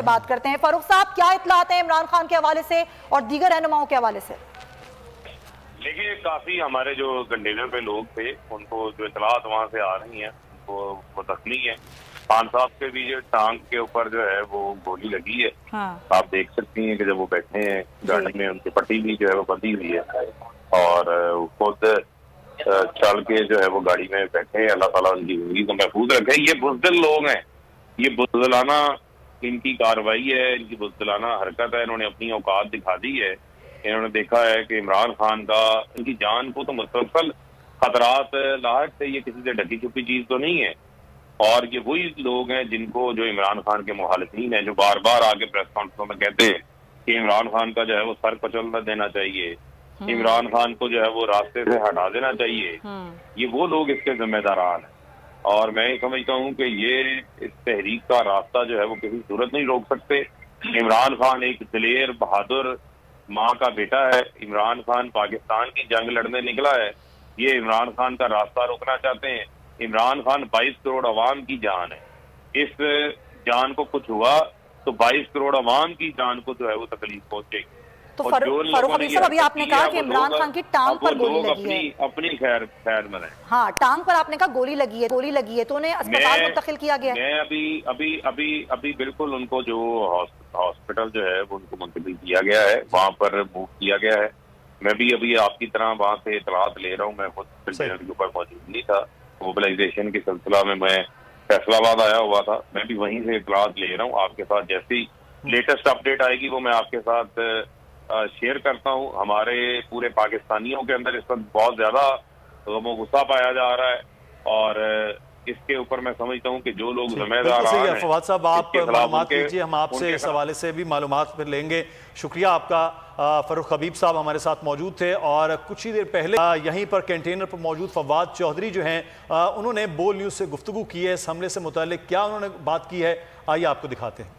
बात करते हैं। फारूक साहब, क्या इत्तलात हैं इमरान खान के हवाले से और दीगर रहनुमाओं के हवाले से? देखिए, काफी हमारे जो कंटेनर पे लोग थे उनको जो इत्तलात वहाँ से आ रही हैं वो जख्मी है। खान साहब के भी जो टांग के ऊपर जो है वो गोली लगी है। हाँ। आप देख सकती हैं कि जब वो बैठे हैं गाड़ी में उनकी पट्टी भी जो है वो बंधी हुई है और खुद चल के जो है वो गाड़ी में बैठे हैं। अल्लाह ताला उनकी जिंदगी को महफूज रखे। ये बुज़दिल लोग हैं, ये बुज़दिलाना इनकी कार्रवाई है, इनकी बुज़दिलाना हरकत है। इन्होंने अपनी औकात दिखा दी है। इन्होंने देखा है कि इमरान खान का इनकी जान को तो मुसलसल खतरात लाहक से, ये किसी से ढकी छुपी चीज तो नहीं है। और ये वही लोग हैं जिनको जो इमरान खान के मुखालिफिन हैं, जो बार बार आके प्रेस कॉन्फ्रेंस में कहते हैं कि इमरान खान का जो है वो सर कुचल देना चाहिए, इमरान खान को जो है वो रास्ते से हटा देना चाहिए, ये वो लोग इसके जिम्मेदारान हैं। और मैं समझता हूँ कि ये इस तहरीक का रास्ता जो है वो किसी सूरत नहीं रोक सकते। इमरान खान एक दिलेर बहादुर माँ का बेटा है। इमरान खान पाकिस्तान की जंग लड़ने निकला है। ये इमरान खान का रास्ता रोकना चाहते हैं। इमरान खान 22 करोड़ अवाम की जान है। इस जान को कुछ हुआ तो 22 करोड़ अवाम की जान को जो है वो तकलीफ पहुंचेगी। तो फारूक हबीब साहब, अभी आपने कहा कि इमरान खान की टांग पर गोली लगी है। अपनी खैर में हाँ, टांग पर आपने कहा गोली लगी है तो उन्हें अस्पताल मुंतकिल किया गया है। मैं अभी बिल्कुल उनको जो हॉस्पिटल जो है वो उनको मुंतकिल किया गया है, वहाँ पर मूव किया गया है। मैं भी अभी आपकी तरह वहाँ से इतलात ले रहा हूँ। मैं खुद कंटेनर के ऊपर मौजूद नहीं था। मोबिलाइजेशन के सिलसिला में मैं फैसलाबाद आया हुआ था। मैं भी वहीं से इतलात ले रहा हूँ। आपके साथ जैसी लेटेस्ट अपडेट आएगी वो मैं आपके साथ शेयर करता हूँ। हमारे पूरे पाकिस्तानियों के अंदर इस वक्त बहुत ज्यादा गम और गुस्सा पाया जा रहा है और इसके ऊपर मैं समझता हूँ कि जो लोग जिम्मेदार हैं। फवाद साहब, आप मालूमात कीजिए, हम आपसे इस हवाले से भी मालूमात फिर लेंगे। शुक्रिया आपका। फारूक हबीब साहब हमारे साथ मौजूद थे और कुछ ही देर पहले यहीं पर कंटेनर पर मौजूद फवाद चौधरी जो हैं उन्होंने बोल न्यूज़ से गुफ्तगू की है। इस हमले से मुताल्लिक क्या उन्होंने बात की है, आइए आपको दिखाते हैं।